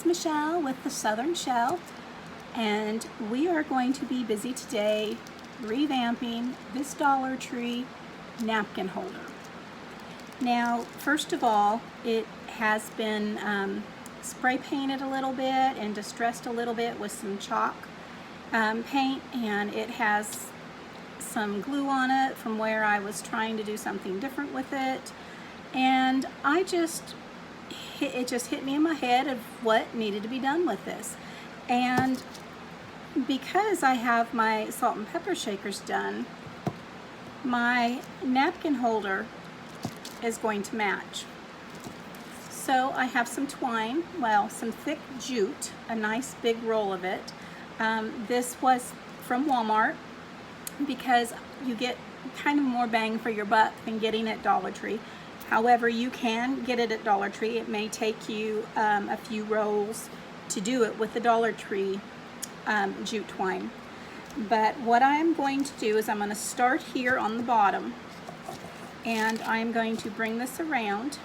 Michelle with the Southern Shell, and we are going to be busy today revamping this Dollar Tree napkin holder. Now, first of all, it has been spray painted a little bit and distressed a little bit with some chalk paint, and it has some glue on it from where I was trying to do something different with it, and it just hit me in my head of what needed to be done with this. And because I have my salt and pepper shakers done, my napkin holder is going to match. So I have some twine, well, some thick jute, a nice big roll of it. This was from Walmart because you get kind of more bang for your buck than getting at Dollar Tree. However, you can get it at Dollar Tree. It may take you a few rolls to do it with the Dollar Tree jute twine. But what I'm going to do is I'm going to start here on the bottom, and I'm going to bring this around,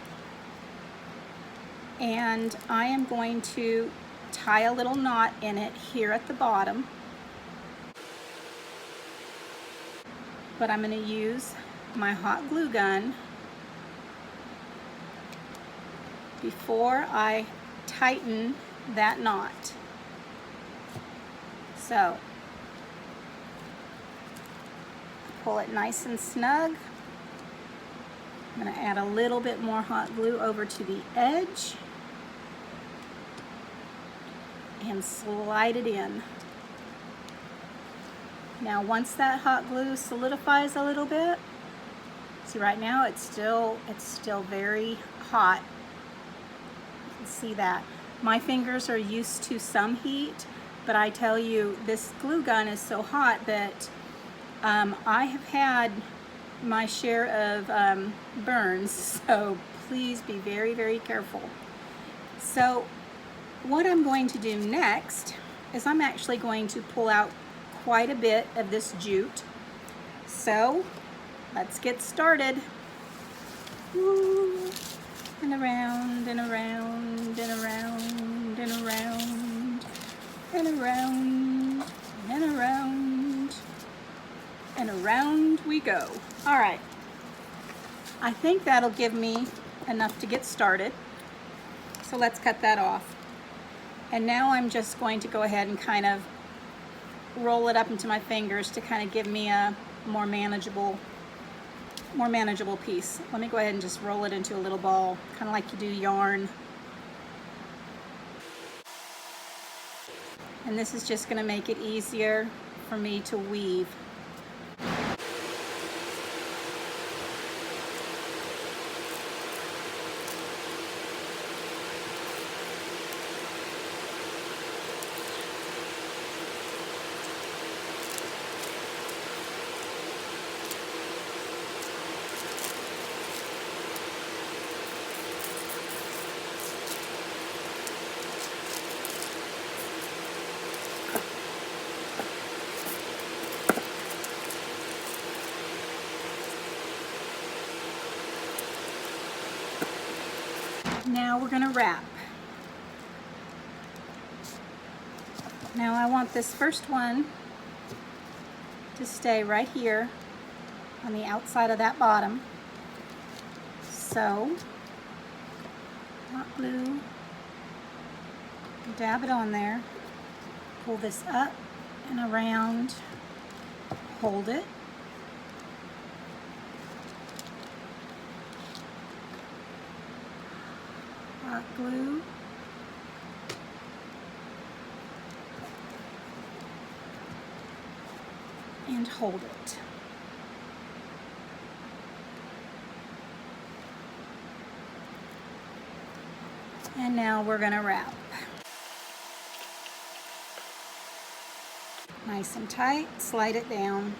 and I am going to tie a little knot in it here at the bottom. But I'm going to use my hot glue gun before I tighten that knot. So pull it nice and snug. I'm going to add a little bit more hot glue over to the edge and slide it in. Now once that hot glue solidifies a little bit, see right now it's still very hot. See that my fingers are used to some heat, but I tell you, this glue gun is so hot that I have had my share of burns, so please be very, very careful. So what I'm going to do next is I'm actually going to pull out quite a bit of this jute. So let's get started. Woo. And around and around and around and around and around and around and around we go. All right, I think that'll give me enough to get started. So let's cut that off. And now I'm just going to go ahead and kind of roll it up into my fingers to kind of give me a more manageable piece. Let me go ahead and just roll it into a little ball, kind of like you do yarn. And this is just going to make it easier for me to weave. Now we're going to wrap. Now I want this first one to stay right here on the outside of that bottom. So, hot glue, dab it on there, pull this up and around, hold it. Hot glue, and hold it. And now we're going to wrap. Nice and tight, slide it down.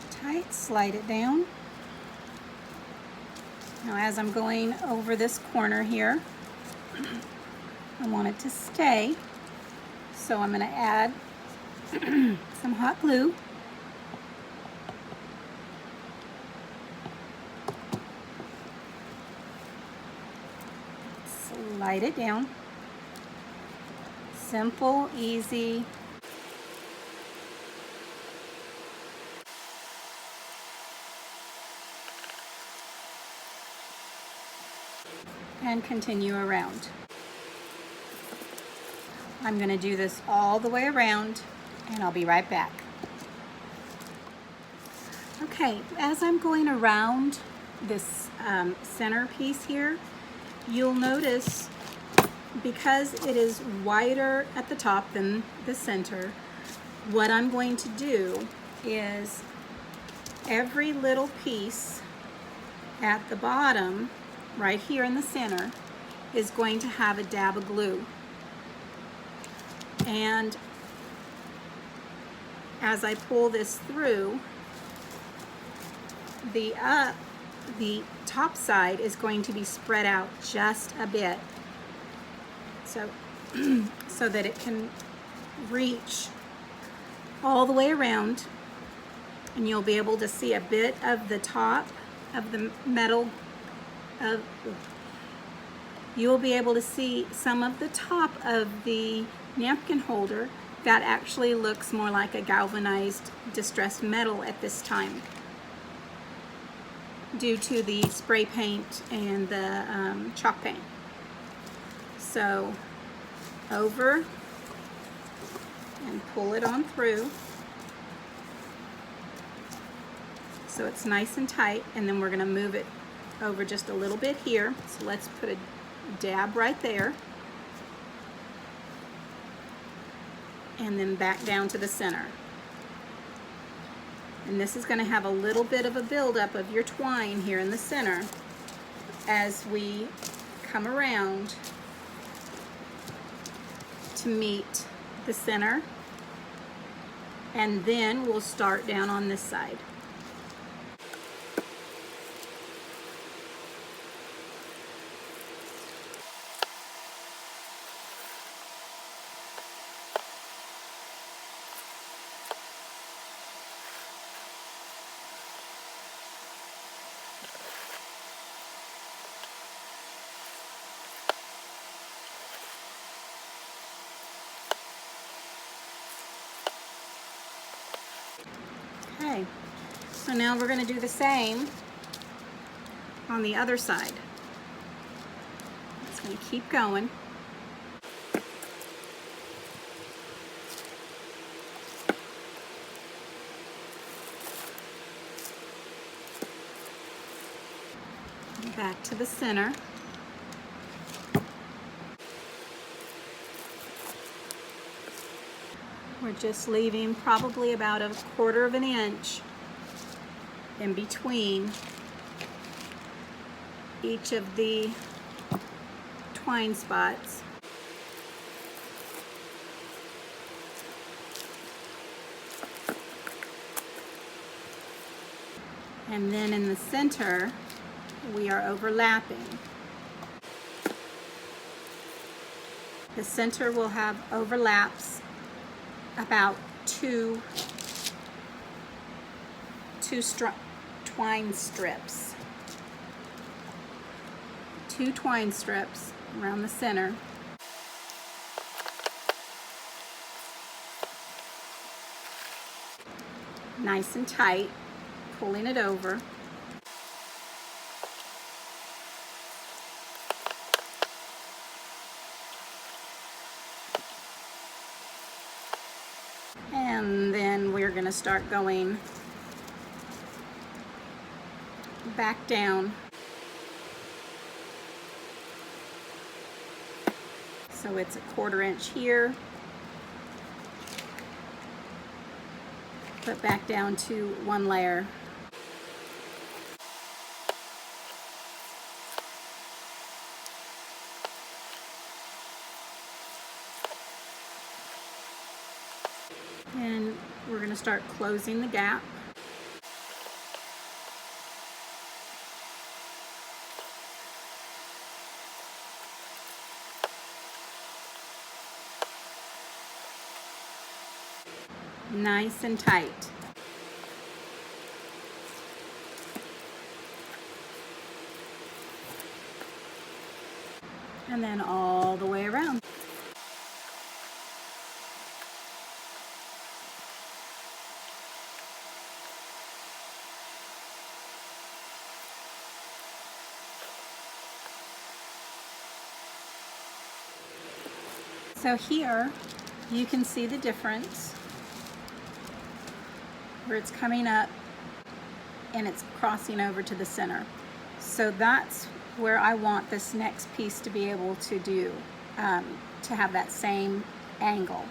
Tight, slide it down. Now as I'm going over this corner here, I want it to stay, so I'm going to add some hot glue light it down. Simple, easy. And continue around. I'm going to do this all the way around and I'll be right back. Okay, as I'm going around this center piece here, you'll notice because it is wider at the top than the center, what I'm going to do is every little piece at the bottom, right here in the center, is going to have a dab of glue. And as I pull this through, the top side is going to be spread out just a bit, so so that it can reach all the way around, and you'll be able to see a bit of the top of the metal you'll be able to see some of the top of the napkin holder that actually looks more like a galvanized distressed metal at this time, due to the spray paint and the chalk paint. So over and pull it on through so it's nice and tight, and then we're going to move it over just a little bit here. So let's put a dab right there and then back down to the center. And this is going to have a little bit of a buildup of your twine here in the center as we come around to meet the center, and then we'll start down on this side. Okay, so now we're going to do the same on the other side. It's going to keep going. Back to the center. We're just leaving probably about 1/4 of an inch in between each of the twine spots. And then in the center, we are overlapping. The center will have overlaps about two twine strips. 2 twine strips around the center. Nice and tight, pulling it over. And then we're going to start going back down. So it's 1/4 inch here, but back down to 1 layer. And we're going to start closing the gap. Nice and tight. and then all the way around. So here you can see the difference where it's coming up and it's crossing over to the center. So that's where I want this next piece to be able to do, to have that same angle.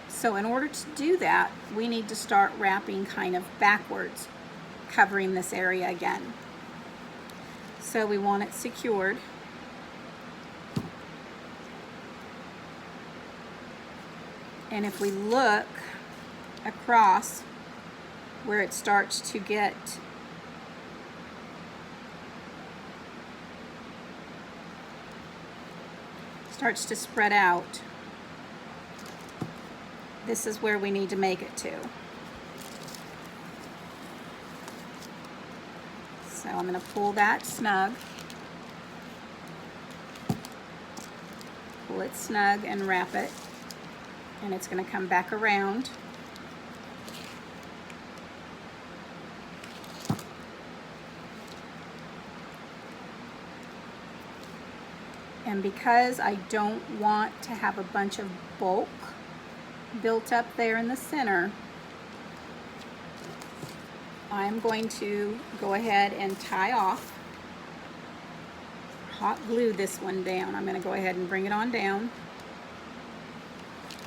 So in order to do that, we need to start wrapping kind of backwards, covering this area again. So we want it secured. And if we look across where it starts to get spread out, this is where we need to make it to. So I'm going to pull that snug, pull it snug and wrap it, and it's going to come back around. And because I don't want to have a bunch of bulk built up there in the center, I'm going to go ahead and tie off, hot glue this one down. I'm going to go ahead and bring it on down.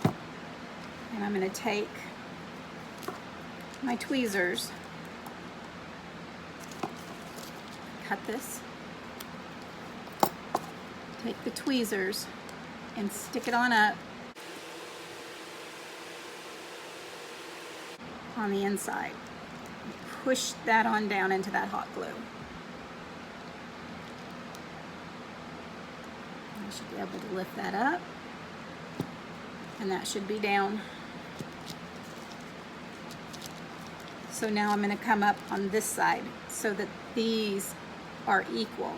And I'm going to take my tweezers, cut this, take the tweezers and stick it on up on the inside. Push that on down into that hot glue. I should be able to lift that up, and that should be down. So now I'm going to come up on this side so that these are equal.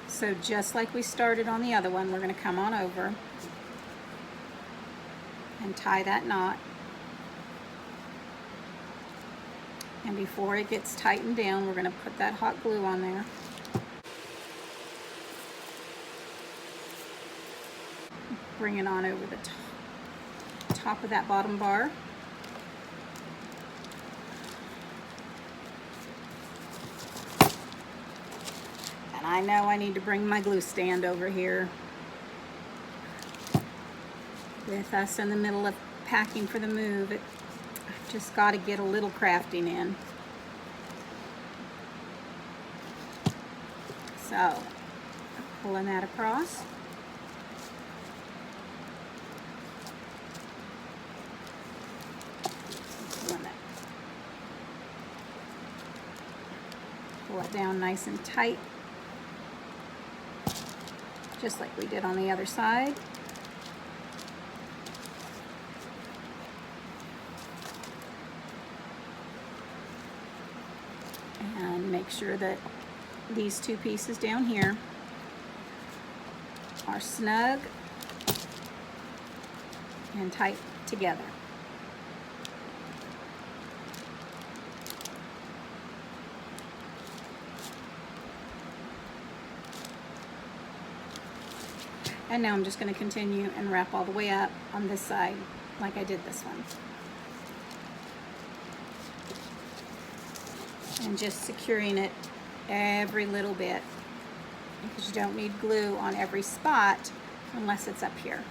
So just like we started on the other one, we're going to come on over and tie that knot. And before it gets tightened down, we're going to put that hot glue on there. Bring it on over the top of that bottom bar. And I know I need to bring my glue stand over here. With us in the middle of packing for the move, I've just got to get a little crafting in. So, pulling that across. Pull it down nice and tight, just like we did on the other side. And make sure that these two pieces down here are snug and tight together. And now I'm just going to continue and wrap all the way up on this side like I did this one. And just securing it every little bit, because you don't need glue on every spot unless it's up here.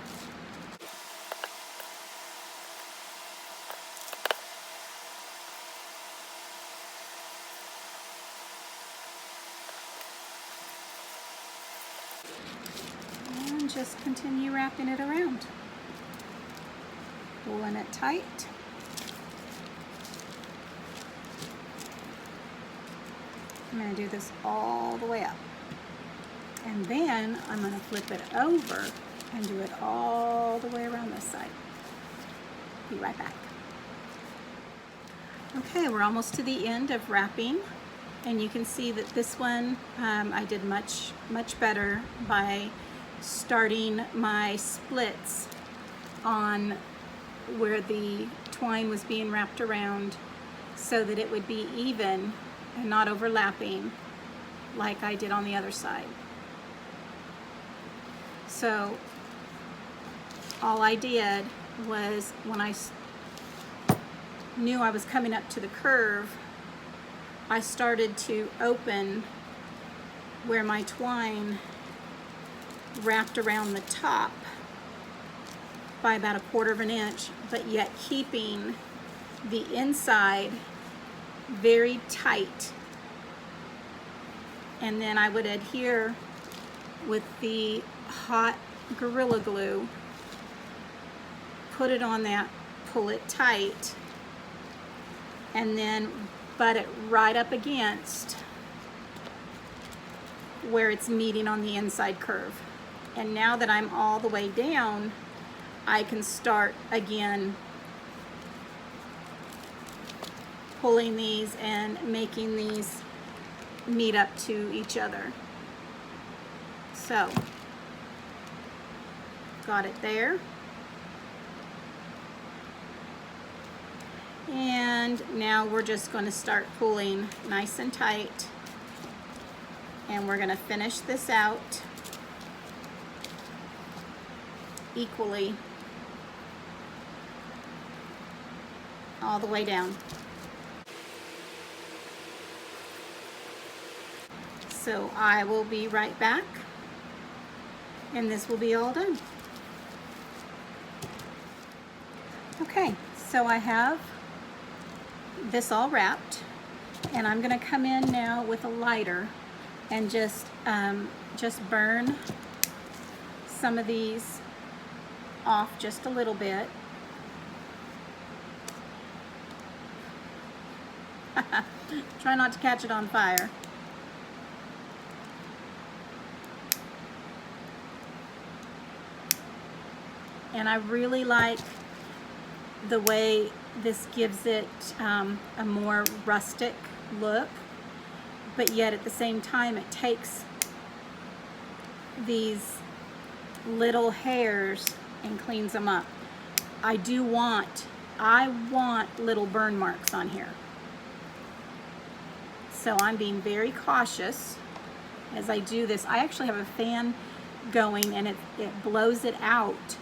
And just continue wrapping it around, pulling it tight. I'm going to do this all the way up, and then I'm going to flip it over and do it all the way around this side. Be right back. Okay, we're almost to the end of wrapping And you can see that this one I did much better by starting my splits on where the twine was being wrapped around so that it would be even and not overlapping like I did on the other side. So all I did was, when I knew I was coming up to the curve, I started to open where my twine wrapped around the top by about 1/4 of an inch, but yet keeping the inside very tight. And then I would adhere with the hot Gorilla Glue, put it on that, pull it tight, and then butt it right up against where it's meeting on the inside curve. And now that I'm all the way down, I can start again pulling these and making these meet up to each other. So, got it there. And now we're just going to start pulling nice and tight, and we're going to finish this out equally all the way down. So I will be right back, and this will be all done. Okay, so I have this all wrapped, and I'm going to come in now with a lighter and just burn some of these off just a little bit. Try not to catch it on fire. And I really like the way this gives it a more rustic look, but yet at the same time it takes these little hairs and cleans them up. I want little burn marks on here. So I'm being very cautious as I do this. I actually have a fan going, and it blows it out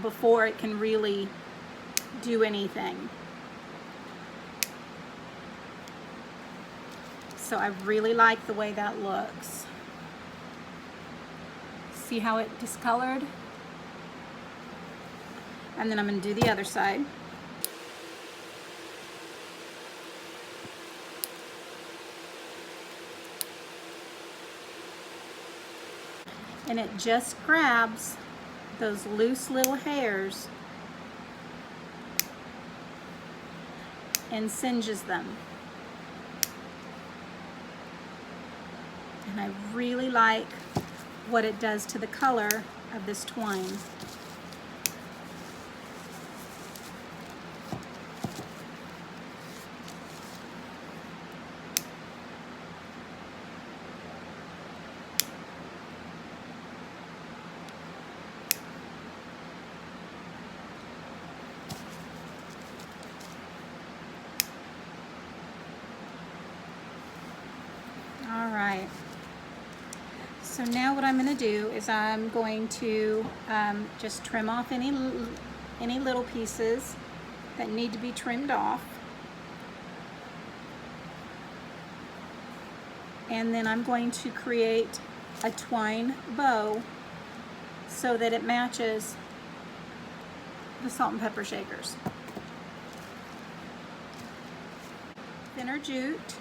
before it can really do anything. So I really like the way that looks. See how it discolored? And then I'm going to do the other side. And it just grabs those loose little hairs and singes them. And I really like what it does to the color of this twine. All right. So now what I'm going to do is I'm going to just trim off any little pieces that need to be trimmed off. And then I'm going to create a twine bow so that it matches the salt and pepper shakers. Thinner jute.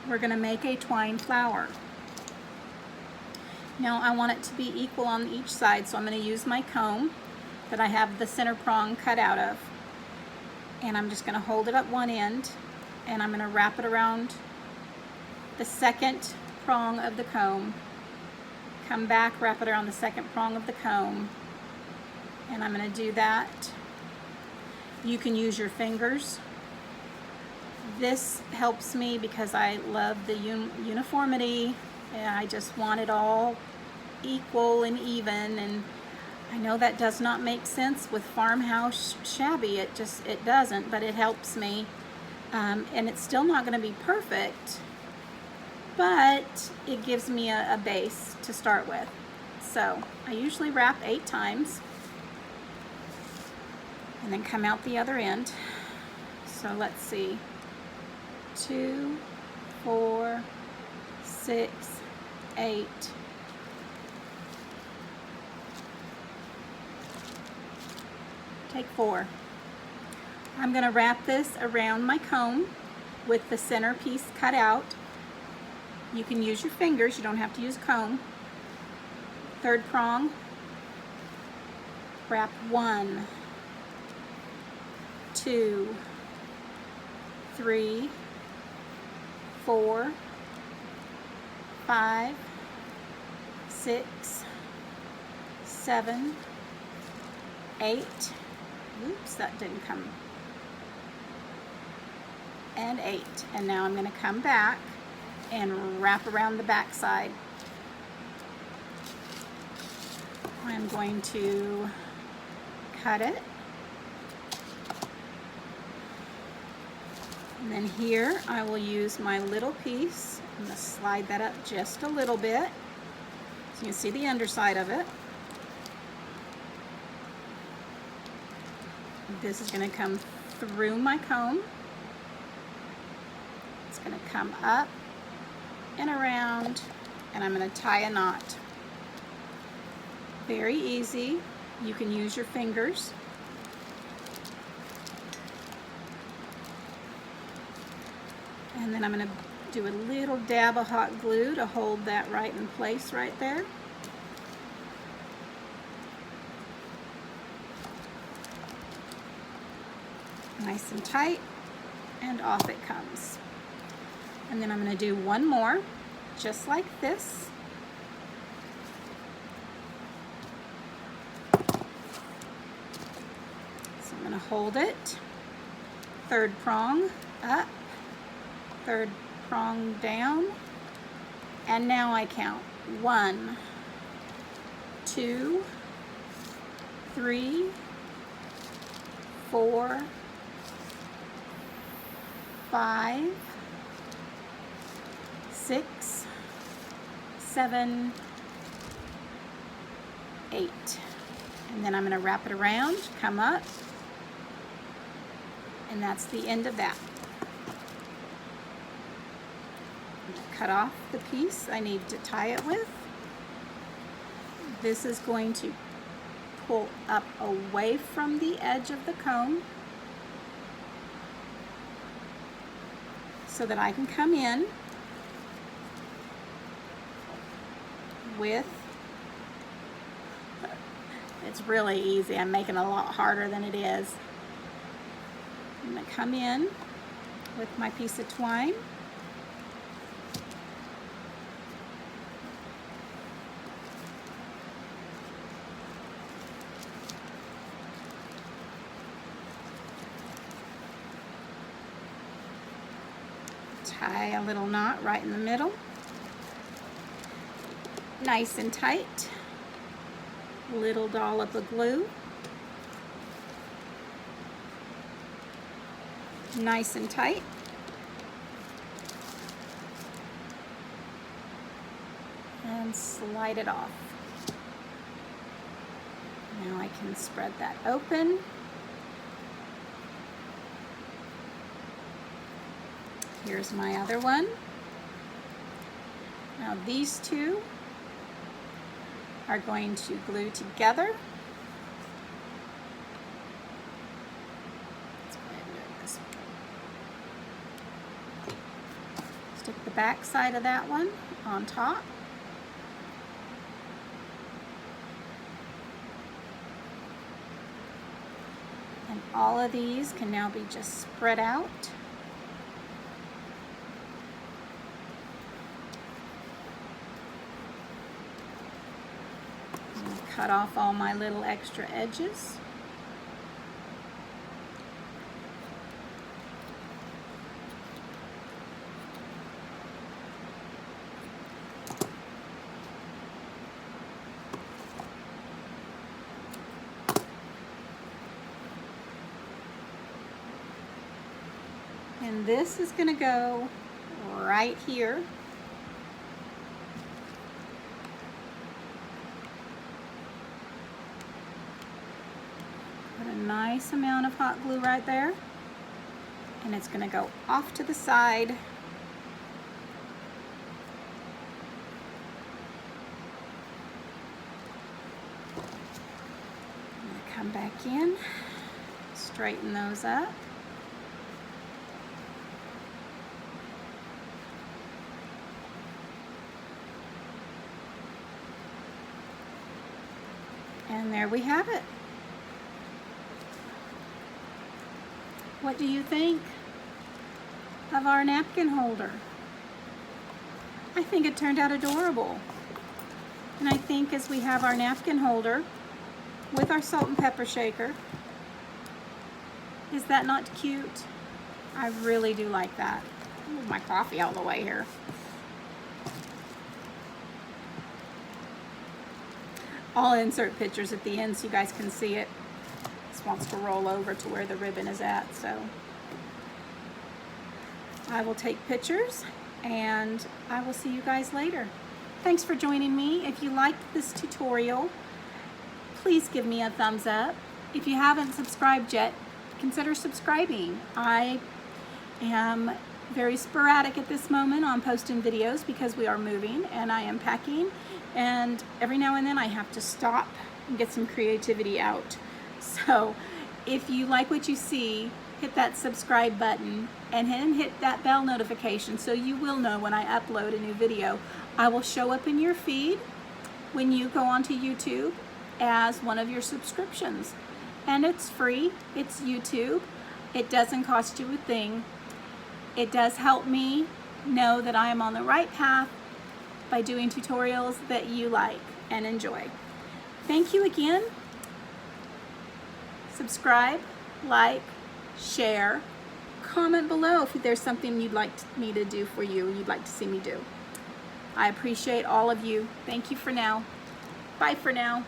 We're going to make a twine flower. Now I want it to be equal on each side, so I'm going to use my comb that I have the center prong cut out of, and I'm just going to hold it at one end, and I'm going to wrap it around the second prong of the comb, come back, wrap it around the second prong of the comb, and I'm going to do that. You can use your fingers This helps me because I love the uniformity, and I just want it all equal and even, and I know that does not make sense with Farmhouse shabby. It doesn't, but it helps me. And it's still not going to be perfect, but it gives me a base to start with. So I usually wrap 8 times and then come out the other end. So let's see, 2, 4, 6, 8. Take 4. I'm going to wrap this around my comb with the center piece cut out. You can use your fingers, you don't have to use a comb. 3rd prong, wrap 1, 2, 3, 4, 5, 6, 7, 8. Oops, that didn't come. And 8. And now I'm going to come back and wrap around the back side. I'm going to cut it. And then here I will use my little piece. I'm going to slide that up just a little bit so you can see the underside of it. This is going to come through my comb. It's going to come up and around, and I'm going to tie a knot. Very easy. You can use your fingers. And then I'm going to do a little dab of hot glue to hold that right in place right there. Nice and tight, and off it comes. And then I'm going to do one more, just like this. So I'm going to hold it, 3rd prong up, 3rd prong down, and now I count 1, 2, 3, 4, 5, 6, 7, 8. And then I'm going to wrap it around, come up, and that's the end of that. Cut off the piece I need to tie it with. This is going to pull up away from the edge of the comb so that I can come in with, it's really easy, I'm making it a lot harder than it is. I'm going to come in with my piece of twine. Tie a little knot right in the middle, nice and tight, little dollop of glue, nice and tight, and slide it off. Now I can spread that open. Here's my other one. Now these two are going to glue together. Let's go ahead and do it this way. Stick the back side of that one on top. And all of these can now be just spread out. Cut off all my little extra edges. And this is going to go right here. Put a nice amount of hot glue right there. And it's going to go off to the side. I'm going to come back in, straighten those up. And there we have it. What do you think of our napkin holder? I think it turned out adorable. And I think as we have our napkin holder with our salt and pepper shaker, is that not cute? I really do like that. Move my coffee out of the way here. I'll insert pictures at the end so you guys can see it. This wants to roll over to where the ribbon is at, so I will take pictures and I will see you guys later. Thanks for joining me. If you liked this tutorial, please give me a thumbs up. If you haven't subscribed yet, consider subscribing. I am very sporadic at this moment on posting videos because we are moving and I am packing, and every now and then I have to stop and get some creativity out. So if you like what you see, hit that subscribe button and then hit that bell notification so you will know when I upload a new video. I will show up in your feed when you go onto YouTube as one of your subscriptions. And it's free, it's YouTube. It doesn't cost you a thing. It does help me know that I am on the right path by doing tutorials that you like and enjoy. Thank you again. Subscribe, like, share, comment below if there's something you'd like me to do for you, you'd like to see me do. I appreciate all of you. Thank you for now. Bye for now.